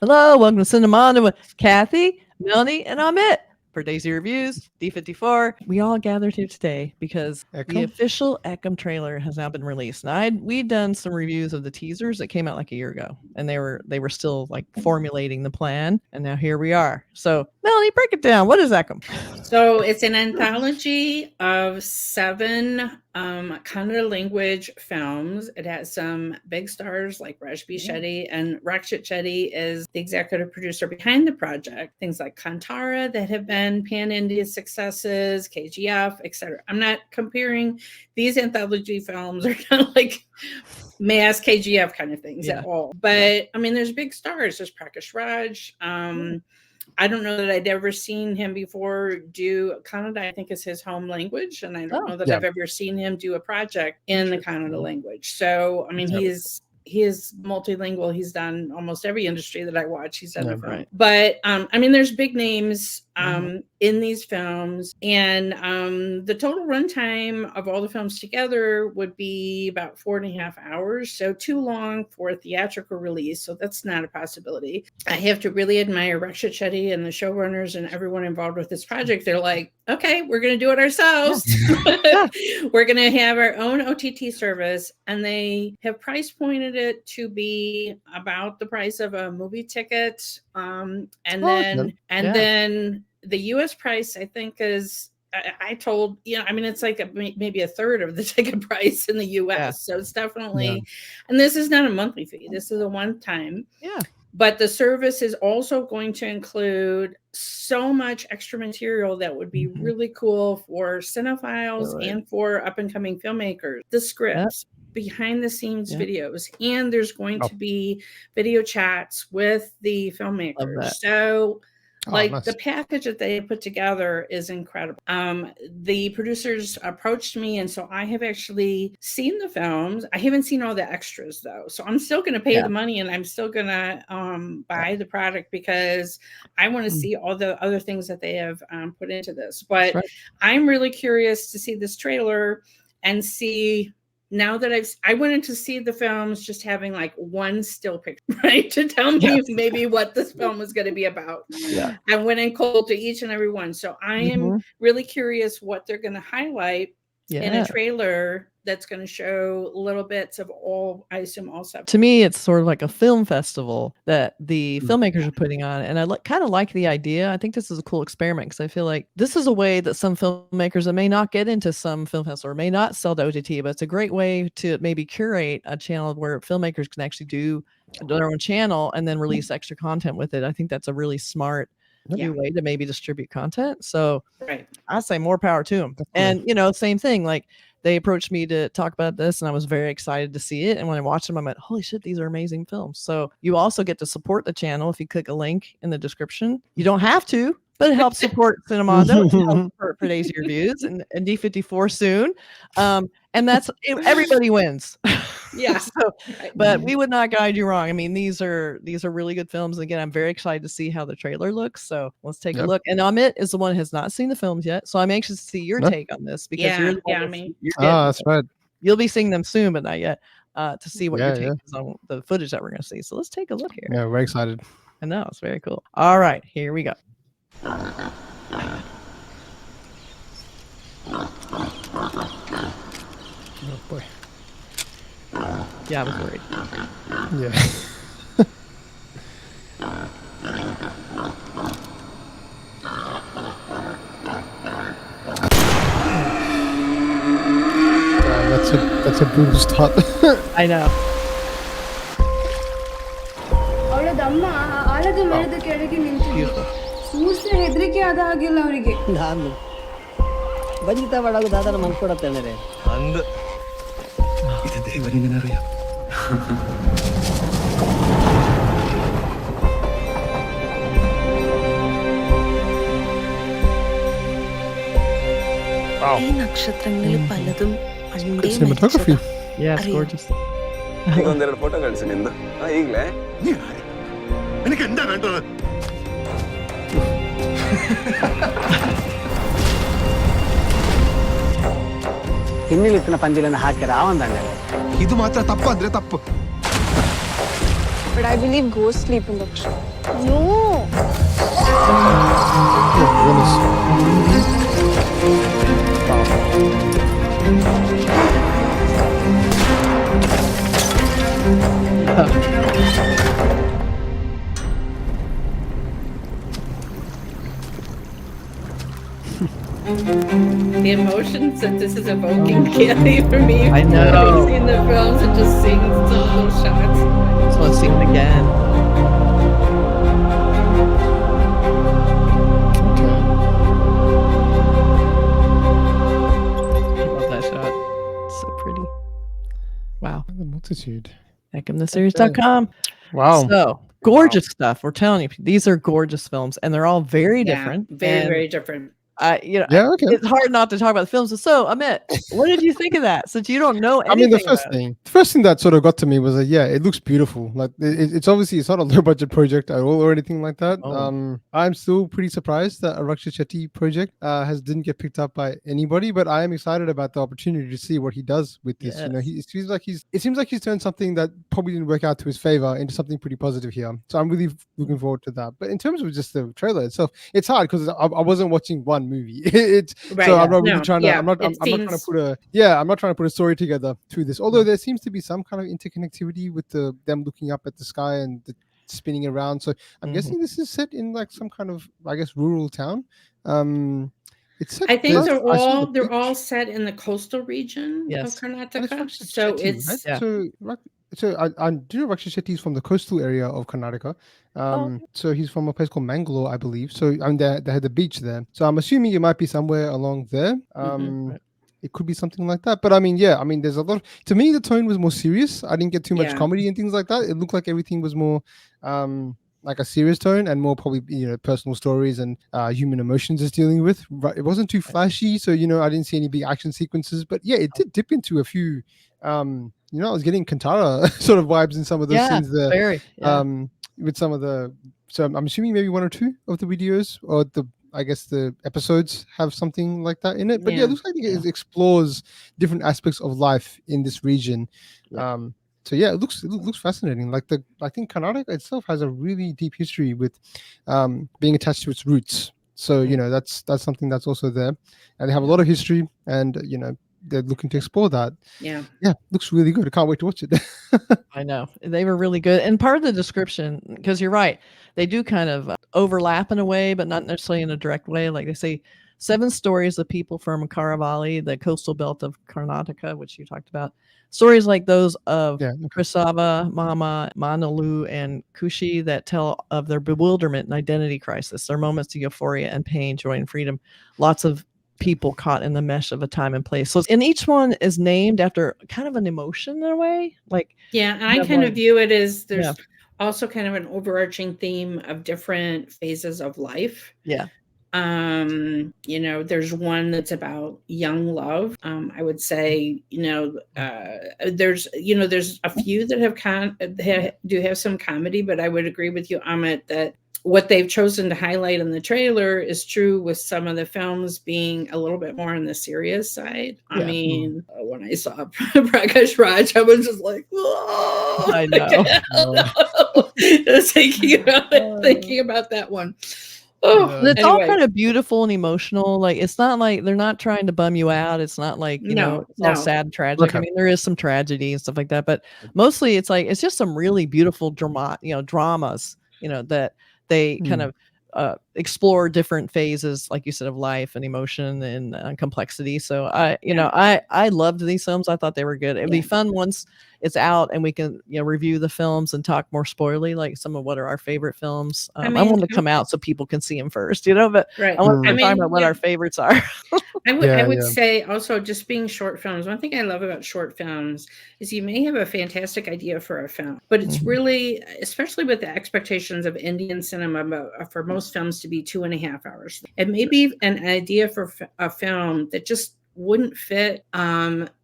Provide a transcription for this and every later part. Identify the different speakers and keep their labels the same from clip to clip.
Speaker 1: Hello, welcome to Cinemondo with Kathy, Melanie, and Amit. For Daisy Reviews, D54, we all gathered here today because the official Ekam trailer has now been released. And we'd done some reviews of the teasers that came out like a year ago, and they were still like formulating the plan, and now here we are. So, Melanie, break it down. What is Ekam?
Speaker 2: So it's an anthology of 7 Kannada language films. It has some big stars like Rakshit Shetty, and Rakshit Shetty is the executive producer behind the project. Things like Kantara that have been pan-India successes, KGF, etc. I'm not comparing these anthology films are kind of like mass KGF kind of things at all. But I mean, there's big stars. There's Prakash Raj. I don't know that I'd ever seen him before do Kannada, I think is his home language. And I don't know that I've ever seen him do a project in the Kannada language. So, I mean, he is multilingual. He's done almost every industry that I watch. He's done film. But, I mean, there's big names in these films. And the total runtime of all the films together would be about 4.5 hours. So too long for a theatrical release. So that's not a possibility. I have to really admire Rakshit Shetty and the showrunners and everyone involved with this project. They're like, okay, we're going to do it ourselves. We're going to have our own OTT service. And they have price pointed it to be about the price of a movie ticket. Then the US price, I think, is I told, I mean, it's like maybe a third of the ticket price in the US. So it's definitely, and this is not a monthly fee. This is a one-time. But the service is also going to include so much extra material that would be really cool for cinephiles and for up-and-coming filmmakers. The scripts, behind the scenes videos, and there's going to be video chats with the filmmakers. So nice. The package that they put together is incredible. The producers approached me, and so I have actually seen the films. I haven't seen all the extras though, so I'm still going to pay the money, and I'm still going to buy the product because I want to see all the other things that they have put into this. But I'm really curious to see this trailer and see. Now that I went in to see the films just having like one still picture, right? To tell me maybe what this film was going to be about. I went in cold to each and every one. So I am really curious what they're going to highlight in a trailer that's going to show little bits of all, I assume all 7.
Speaker 1: To me, it's sort of like a film festival that the filmmakers are putting on. And I kind of like the idea. I think this is a cool experiment because I feel like this is a way that some filmmakers that may not get into some film festival or may not sell to OTT, but it's a great way to maybe curate a channel where filmmakers can actually do their own channel and then release extra content with it. I think that's a really smart new way to maybe distribute content. So I say more power to them. And, same thing, like they approached me to talk about this and I was very excited to see it. And when I watched them, I went, holy shit, these are amazing films. So you also get to support the channel if you click a link in the description. You don't have to, but it helps support Cinemondo for Daisy Reviews and D54 soon. And that's everybody wins. But we would not guide you wrong. I mean, these are really good films. Again, I'm very excited to see how the trailer looks. So let's take a look. And Amit is the one who has not seen the films yet. So I'm anxious to see your take on this because you're
Speaker 3: that's right.
Speaker 1: You'll be seeing them soon, but not yet. To see what your take is on the footage that we're going to see. So let's take a look here.
Speaker 3: Yeah, we're excited.
Speaker 1: I know, it's very cool. All right, here we go.
Speaker 3: Oh boy.
Speaker 1: Yeah, I was worried.
Speaker 3: Yeah. That's a brutal start.
Speaker 1: I know.
Speaker 4: ಹೆದರಿಕೆ ಆದ ಹಾಗಿಲ್ಲ ಅವರಿಗೆ
Speaker 5: ನಾನು ಬಂಜಿತ ಮಾಡಾಗ ದಾದನ ಮನ್ಕೊಡತ್ತೇನೆ
Speaker 6: ಅಂದ ಇದು ದೇವರಿಂದ ನರಿಯ
Speaker 7: ഈ നക്ഷത്രങ്ങളിൽ പലതും
Speaker 3: cinematography.
Speaker 1: Yeah, it's gorgeous.
Speaker 6: ಒಂದೆರಡು ಫೋಟೋ ಕಳಿಸಿ ನಿಂದು ಈಗಲೇ ನಿನಗೆ ಎಂತ ಬೇಡ
Speaker 5: ಹಿನ್ನೆಲಿತ್ತಿನ ಪಂದಿಲನ್ನು ಹಾಕಿರ ಅವಂದಂಗ
Speaker 6: ಇದು ಮಾತ್ರ ತಪ್ಪು ಅಂದ್ರೆ ತಪ್ಪು
Speaker 4: But I believe ghosts sleep in the ocean. No.
Speaker 2: The emotions that this is evoking can't even me.
Speaker 1: I know.
Speaker 2: Having seen the films and just seeing some little shots.
Speaker 1: Just want to see it again. I love that shot. It's so pretty. Wow.
Speaker 3: The multitude.
Speaker 1: EkamTheSeries.com.
Speaker 3: Wow.
Speaker 1: So gorgeous stuff. We're telling you, these are gorgeous films, and they're all very different.
Speaker 2: Very,
Speaker 1: and
Speaker 2: very different.
Speaker 3: Yeah, okay.
Speaker 1: It's hard not to talk about the films. So, Amit, what did you think of that? Since you don't know
Speaker 3: I
Speaker 1: anything
Speaker 3: mean, the first thing that sort of got to me was that, yeah, it looks beautiful. Like it's obviously it's not a low budget project at all or anything like that.
Speaker 1: Oh.
Speaker 3: I'm still pretty surprised that a Rakshit Shetty project didn't get picked up by anybody, but I am excited about the opportunity to see what he does with this. You know, it seems like he's turned something that probably didn't work out to his favor into something pretty positive here. So I'm really looking forward to that. But in terms of just the trailer itself, it's hard because I wasn't watching one movie.
Speaker 2: Right,
Speaker 3: so I'm not really trying to.
Speaker 2: yeah,
Speaker 3: I'm not trying to put a story together through this. Although there seems to be some kind of interconnectivity with them looking up at the sky and the spinning around. So I'm guessing this is set in like some kind of, I guess, rural town. It's set.
Speaker 2: I think
Speaker 3: there.
Speaker 2: they're all set in the coastal region of Karnataka. So it's
Speaker 3: So I do know Rakshit Shetty is from the coastal area of Karnataka. So he's from a place called Mangalore, I believe. So they had the beach there. So I'm assuming it might be somewhere along there. It could be something like that. But I mean, yeah, I mean, there's a lot. To me, the tone was more serious. I didn't get too much comedy and things like that. It looked like everything was more like a serious tone and more probably, you know, personal stories and human emotions it's dealing with. Right? It wasn't too flashy. So, you know, I didn't see any big action sequences. But yeah, it did dip into a few you know, I was getting Kantara sort of vibes in some of those scenes there. With some of the, so I'm assuming maybe one or two of the videos or I guess the episodes have something like that in it. But yeah it looks like it explores different aspects of life in this region. So yeah, it looks fascinating. Like I think Karnataka itself has a really deep history with being attached to its roots. So you know that's something that's also there, and they have a lot of history, and you know they're looking to explore that. Yeah, looks really good. I can't wait to watch it.
Speaker 1: I know they were really good, and part of the description, because you're right, they do kind of overlap in a way, but not necessarily in a direct way. Like they say, 7 stories of people from Karavali, the coastal belt of Karnataka, which you talked about. Stories like those of Krisava, Mama, Manalu, and Kushi that tell of their bewilderment and identity crisis, their moments of euphoria and pain, joy and freedom. Lots of people caught in the mesh of a time and place. So, and each one is named after kind of an emotion in a way. Like,
Speaker 2: and I kind of view it as there's also kind of an overarching theme of different phases of life. You know, there's one that's about young love. I would say, you know, there's a few that do have some comedy, but I would agree with you, Amit, that what they've chosen to highlight in the trailer is true with some of the films being a little bit more on the serious side. I mean, when I saw Prakash Raj, I was just like, oh,
Speaker 1: I know.
Speaker 2: Just thinking about that one.
Speaker 1: It's all kind of beautiful and emotional. Like it's not like they're not trying to bum you out. It's not like you know it's all sad and tragic. Okay. I mean, there is some tragedy and stuff like that, but mostly it's like it's just some really beautiful dramas. You know that they kind of explore different phases, like you said, of life and emotion and complexity. So I loved these films. I thought they were good. It'd be fun once it's out and we can review the films and talk more spoilerly, like some of what are our favorite films. I want them to come out so people can see them first, but I want to talk about what our favorites are.
Speaker 2: I would say also just being short films. One thing I love about short films is you may have a fantastic idea for a film, but it's really, especially with the expectations of Indian cinema, for most films to be 2.5 hours. It may be an idea for a film that just wouldn't fit.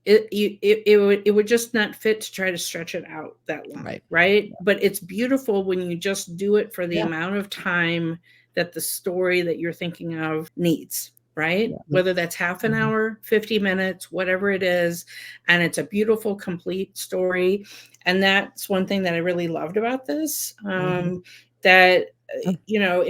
Speaker 2: It would just not fit to try to stretch it out that long, right? But it's beautiful when you just do it for the amount of time that the story that you're thinking of needs. right? Whether that's half an hour, 50 minutes, whatever it is. And it's a beautiful, complete story. And that's one thing that I really loved about this. That, you know,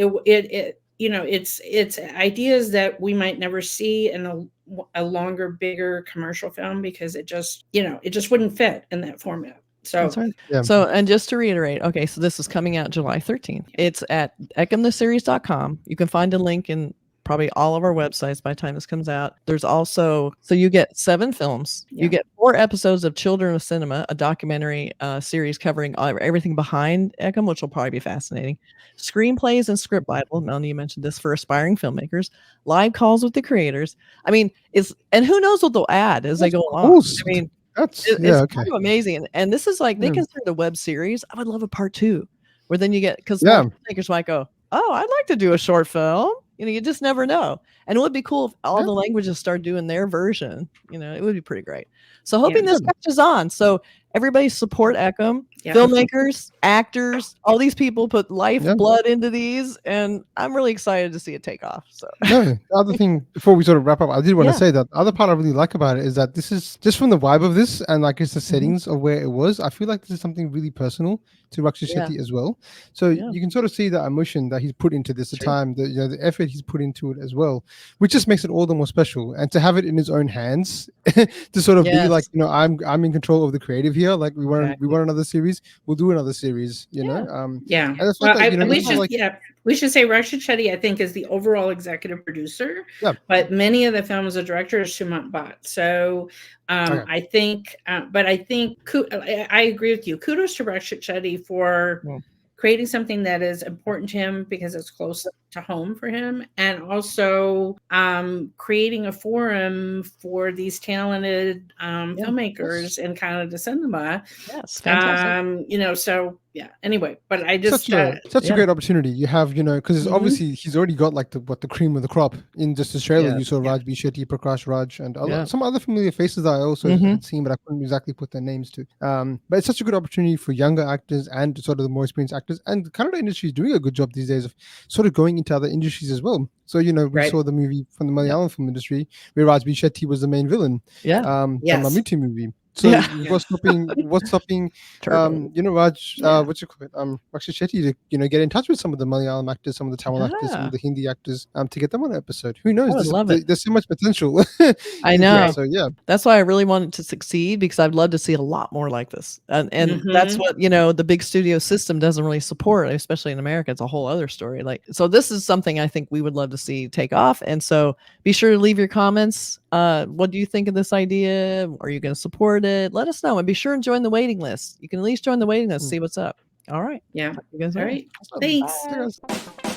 Speaker 2: it's ideas that we might never see in a longer, bigger commercial film, because it just, you know, it just wouldn't fit in that format. So
Speaker 1: That's right.
Speaker 3: Yeah.
Speaker 1: So, and just to reiterate, okay, so this is coming out July 13th. It's at ekamtheseries.com. You can find a link in probably all of our websites by the time this comes out. There's also, so you get 7 films.
Speaker 2: Yeah.
Speaker 1: You get 4 episodes of Children of Cinema, a documentary series covering everything behind Ekam, which will probably be fascinating. Screenplays and script Bible. Melanie, you mentioned this, for aspiring filmmakers. Live calls with the creators. I mean, and who knows what they'll add as they go along.
Speaker 3: course.
Speaker 1: I mean,
Speaker 3: That's
Speaker 1: it's
Speaker 3: okay.
Speaker 1: kind of amazing. And this is like, they consider it a web series. I would love a part 2, where then you get, because filmmakers might go, oh, I'd like to do a short film. You know, you just never know. And it would be cool if all the languages start doing their version. You know, it would be pretty great. So hoping this catches on. So everybody support Ekam. Filmmakers, actors, all these people put life blood into these, and I'm really excited to see it take off. So
Speaker 3: the other thing before we sort of wrap up, I did want to say that the other part I really like about it is that this is just from the vibe of this, and like it's the settings of where it was. I feel like this is something really personal to Rakshit Shetty as well. So you can sort of see the emotion that he's put into this, the time, the effort he's put into it as well, which just makes it all the more special. And to have it in his own hands, to sort of be like, you know, I'm in control of the creative here. Like we want another series. We'll do another series, you know. And that's
Speaker 2: well,
Speaker 3: like, you know,
Speaker 2: we should say Rakshit Shetty, I think, is the overall executive producer. But many of the films, the director is Sumanth Bhat. So I think, but I think I agree with you. Kudos to Rakshit Shetty for creating something that is important to him because it's close to home for him, and also creating a forum for these talented filmmakers in Kannada cinema.
Speaker 1: Yes, fantastic.
Speaker 2: You know, so anyway, but I just
Speaker 3: such a great opportunity you have, you know, because obviously he's already got like the cream of the crop in just Australia. You saw Raj B. Shetty, Prakash Raj, and some other familiar faces that I also had seen, but I couldn't exactly put their names to. But it's such a good opportunity for younger actors and sort of the more experienced actors, and the Kannada industry is doing a good job these days of sort of going into other industries as well. So, you know, we saw the movie from the Malayalam film industry where Raj B. Shetty was the main villain. The Mammootty movie. So what's stopping you know, Raj, what's your Rakshit Shetty to, you know, get in touch with some of the Malayalam actors, some of the Tamil actors, some of the Hindi actors, to get them on an episode. Who knows? There's so much potential.
Speaker 1: I know.
Speaker 3: So
Speaker 1: that's why I really wanted to succeed, because I'd love to see a lot more like this. And that's what, you know, the big studio system doesn't really support, especially in America. It's a whole other story. Like, so this is something I think we would love to see take off. And so be sure to leave your comments. What do you think of this idea? Are you going to support it? Let us know, and be sure and join the waiting list. You can at least join the waiting list, see what's up. All right.
Speaker 2: Yeah.
Speaker 1: You guys
Speaker 2: all right. Thanks.
Speaker 3: Bye.